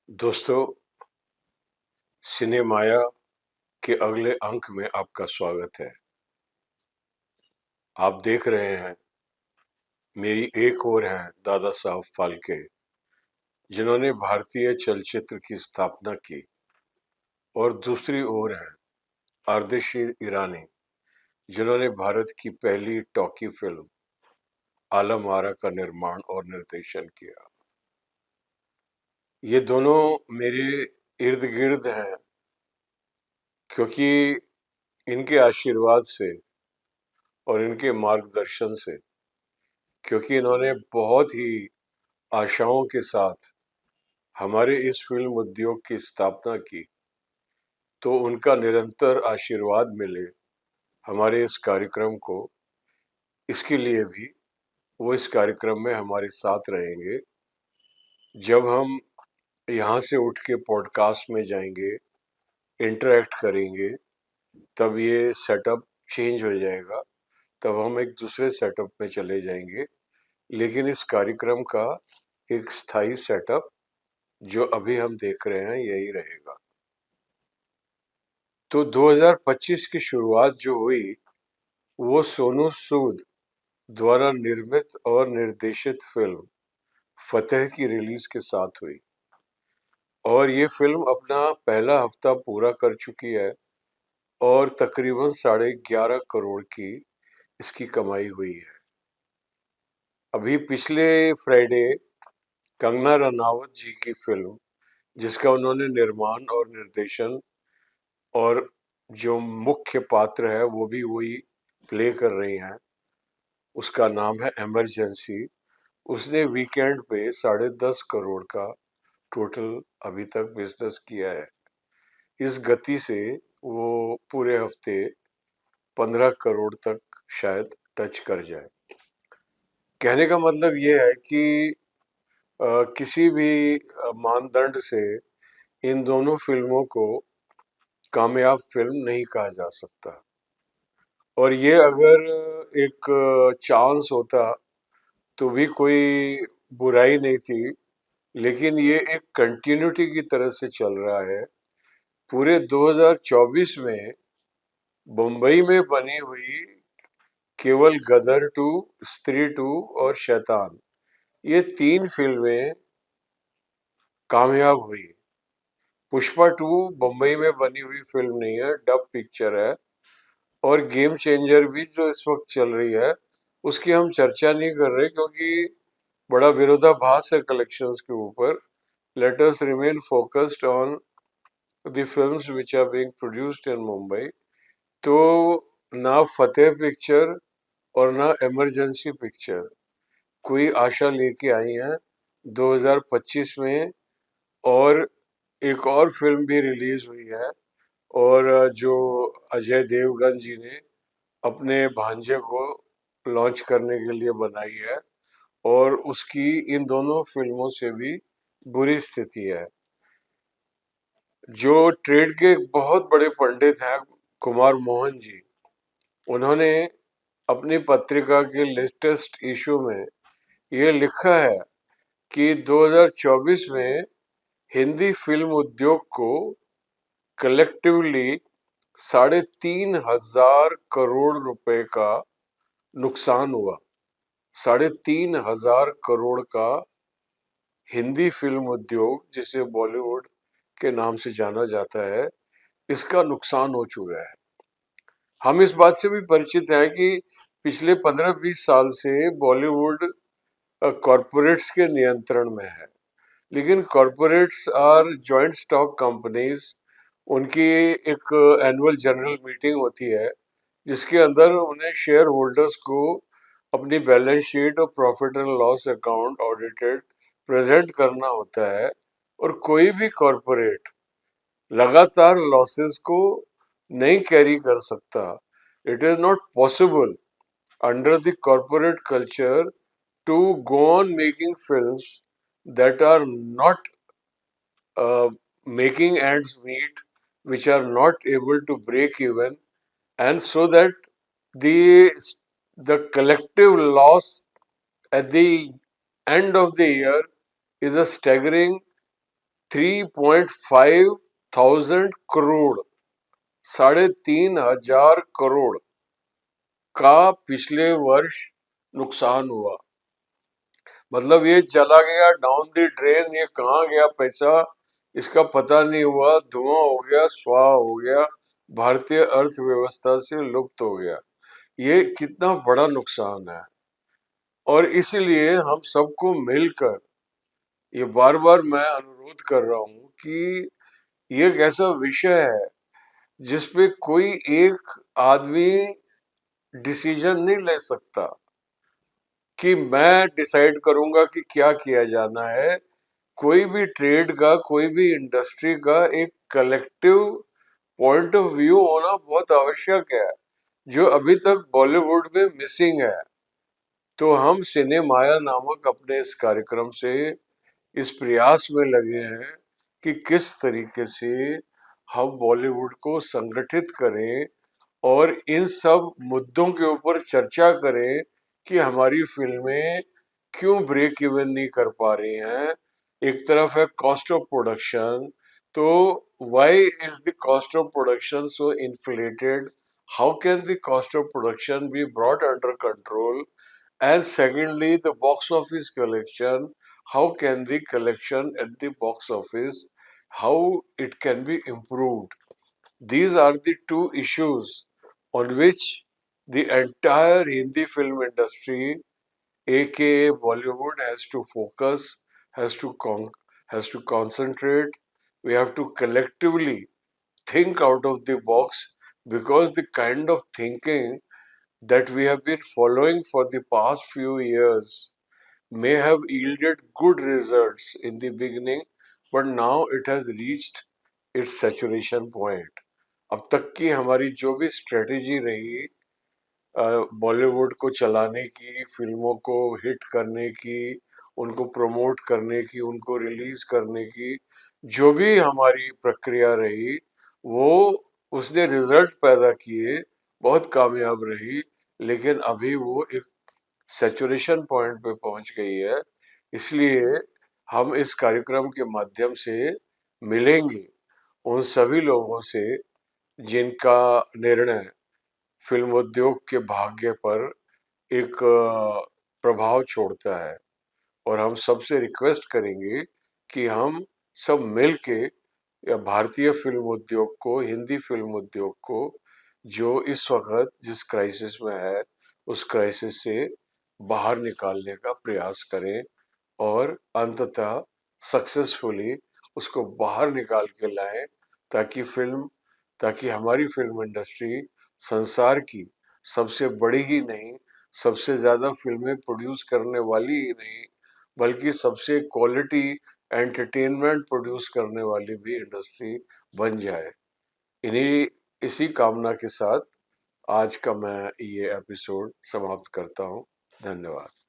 दोस्तों, सिनेमाया के अगले अंक में आपका स्वागत है। आप देख रहे हैं, मेरी एक ओर हैं दादा साहब फाल्के, जिन्होंने भारतीय चलचित्र की स्थापना की, और दूसरी ओर हैं अर्देशीर ईरानी, जिन्होंने भारत की पहली टॉकी फिल्म आलम आरा का निर्माण और निर्देशन किया। ये दोनों मेरे इर्द गिर्द हैं क्योंकि इनके आशीर्वाद से और इनके मार्गदर्शन से, क्योंकि इन्होंने बहुत ही आशाओं के साथ हमारे इस फिल्म उद्योग की स्थापना की, तो उनका निरंतर आशीर्वाद मिले हमारे इस कार्यक्रम को। इसके लिए भी वो इस कार्यक्रम में हमारे साथ रहेंगे। जब हम यहाँ से उठ के पॉडकास्ट में जाएंगे, इंटरेक्ट करेंगे, तब ये सेटअप चेंज हो जाएगा, तब हम एक दूसरे सेटअप में चले जाएंगे। लेकिन इस कार्यक्रम का एक स्थायी सेटअप जो अभी हम देख रहे हैं यही रहेगा। तो 2025 की शुरुआत जो हुई वो सोनू सूद द्वारा निर्मित और निर्देशित फिल्म फतेह की रिलीज के साथ हुई, और ये फिल्म अपना पहला हफ्ता पूरा कर चुकी है और तकरीबन 11.5 करोड़ की इसकी कमाई हुई है। अभी पिछले फ्राइडे कंगना रनावत जी की फिल्म, जिसका उन्होंने निर्माण और निर्देशन और जो मुख्य पात्र है वो भी वही प्ले कर रही हैं, उसका नाम है इमरजेंसी। उसने वीकेंड पे 10.5 करोड़ का टोटल अभी तक बिजनेस किया है। इस गति से वो पूरे हफ्ते 15 करोड़ तक शायद टच कर जाए। कहने का मतलब ये है कि किसी भी मानदंड से इन दोनों फिल्मों को कामयाब फिल्म नहीं कहा जा सकता। और ये अगर एक चांस होता तो भी कोई बुराई नहीं थी, लेकिन ये एक कंटिन्यूटी की तरह से चल रहा है। पूरे 2024 में मुंबई में बनी हुई केवल गदर 2, स्त्री 2 और शैतान, ये 3 फिल्में कामयाब हुई। पुष्पा 2 मुंबई में बनी हुई फिल्म नहीं है, डब पिक्चर है। और गेम चेंजर भी जो इस वक्त चल रही है, उसकी हम चर्चा नहीं कर रहे क्योंकि बड़ा विरोधाभास है कलेक्शंस के ऊपर। Let us remain focused on the films which are being produced in Mumbai. तो ना फतेह पिक्चर और ना इमरजेंसी पिक्चर कोई आशा लेके आई है 2025 में। और एक और फिल्म भी रिलीज हुई है, और जो अजय देवगन जी ने अपने भांजे को लॉन्च करने के लिए बनाई है, और उसकी इन दोनों फिल्मों से भी बुरी स्थिति है। जो ट्रेड के एक बहुत बड़े पंडित हैं कुमार मोहन जी, उन्होंने अपनी पत्रिका के लेटेस्ट इशू में ये लिखा है कि 2024 में हिंदी फिल्म उद्योग को कलेक्टिवली 3,500 रुपए का नुकसान हुआ। 3,500 का हिंदी फिल्म उद्योग, जिसे बॉलीवुड के नाम से जाना जाता है, इसका नुकसान हो चुका है। हम इस बात से भी परिचित हैं कि पिछले 15-20 साल से बॉलीवुड कॉरपोरेट्स के नियंत्रण में है। लेकिन corporates are joint stock companies. उनकी एक एनुअल जनरल मीटिंग होती है, जिसके अंदर उन्हें शेयर होल्डर्स को अपनी बैलेंस शीट और profit and loss account audited present करना होता है। और कोई भी कॉरपोरेट लगातार लॉसेस को नहीं कैरी कर सकता। It is not possible under the corporate culture to go on making films that are not uh, making ends meet, which are not able to break even, and so that the the collective loss at the end of the year is a staggering 3.5 thousand crore, 3,500 crore का पिछले वर्ष नुकसान हुआ। मतलब ये चला गया down the drain, ये कहाँ गया पैसा इसका पता नहीं हुआ, धुआं हो गया, स्वाह हो गया, भारतीय अर्थव्यवस्था से लुप्त हो गया। ये कितना बड़ा नुकसान है। और इसलिए हम सबको मिलकर, ये बार बार मैं अनुरोध कर रहा हूं कि ये एक ऐसा विषय है जिसपे कोई एक आदमी डिसीजन नहीं ले सकता कि मैं डिसाइड करूंगा कि क्या किया जाना है। कोई भी ट्रेड का, कोई भी इंडस्ट्री का एक कलेक्टिव पॉइंट ऑफ व्यू होना बहुत आवश्यक है, जो अभी तक बॉलीवुड में मिसिंग है। तो हम सिनेमाया नामक अपने इस कार्यक्रम से इस प्रयास में लगे हैं कि किस तरीके से हम बॉलीवुड को संगठित करें और इन सब मुद्दों के ऊपर चर्चा करें कि हमारी फिल्में क्यों ब्रेक इवन नहीं कर पा रही हैं। एक तरफ है कॉस्ट ऑफ प्रोडक्शन, तो why is the cost of production so inflated, how can the cost of production be brought under control, and secondly the box office collection, how can the collection at the box office, how it can be improved. These are the two issues on which the entire Hindi film industry, aka Bollywood, has to focus, has to has to concentrate. We have to collectively think out of the box, because the kind of thinking that we have been following for the past few years may have yielded good results in the beginning, but now it has reached its saturation point. अब तक की हमारी जो भी strategy रही बॉलीवुड को चलाने की, फिल्मों को हिट करने की, उनको प्रमोट करने की, उनको रिलीज करने की, जो भी हमारी प्रक्रिया रही, वो उसने रिजल्ट पैदा किए, बहुत कामयाब रही। लेकिन अभी वो एक सैचुरेशन पॉइंट पे पहुंच गई है। इसलिए हम इस कार्यक्रम के माध्यम से मिलेंगे उन सभी लोगों से जिनका निर्णय फिल्म उद्योग के भाग्य पर एक प्रभाव छोड़ता है। और हम सबसे रिक्वेस्ट करेंगे कि हम सब मिलके या भारतीय फिल्म उद्योग को, हिंदी फिल्म उद्योग को, जो इस वक्त जिस क्राइसिस में है, उस क्राइसिस से बाहर निकालने का प्रयास करें और अंततः सक्सेसफुली उसको बाहर निकाल के लाएं, ताकि ताकि हमारी फिल्म इंडस्ट्री संसार की सबसे बड़ी ही नहीं, सबसे ज्यादा फिल्में प्रोड्यूस करने वाली ही नहीं, बल्कि सबसे क्वालिटी एंटरटेनमेंट प्रोड्यूस करने वाली भी इंडस्ट्री बन जाए। इन्हीं इसी कामना के साथ आज का मैं ये एपिसोड समाप्त करता हूँ। धन्यवाद।